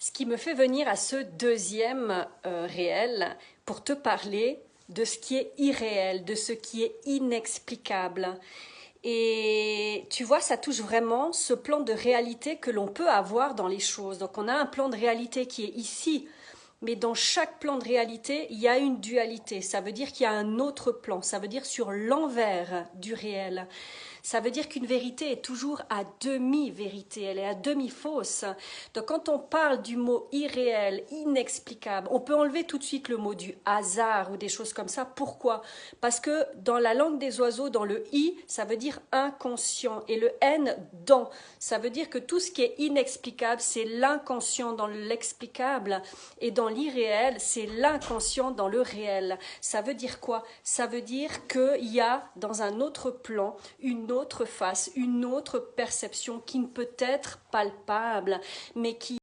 Ce qui me fait venir à ce deuxième réel pour te parler de ce qui est irréel, de ce qui est inexplicable. Et tu vois, ça touche vraiment ce plan de réalité que l'on peut avoir dans les choses. Donc on a un plan de réalité qui est ici, mais dans chaque plan de réalité, il y a une dualité. Ça veut dire qu'il y a un autre plan. Ça veut dire sur l'envers du réel. Ça veut dire qu'une vérité est toujours à demi-vérité, elle est à demi-fausse. Donc quand on parle du mot irréel, inexplicable, on peut enlever tout de suite le mot du hasard ou des choses comme ça. Pourquoi? Parce que dans la langue des oiseaux, dans le i, ça veut dire inconscient et le n, dans. Ça veut dire que tout ce qui est inexplicable, c'est l'inconscient dans l'explicable et dans l'irréel, c'est l'inconscient dans le réel. Ça veut dire quoi? Ça veut dire qu'il y a dans un autre plan une autre face, une autre perception qui ne peut être palpable, mais qui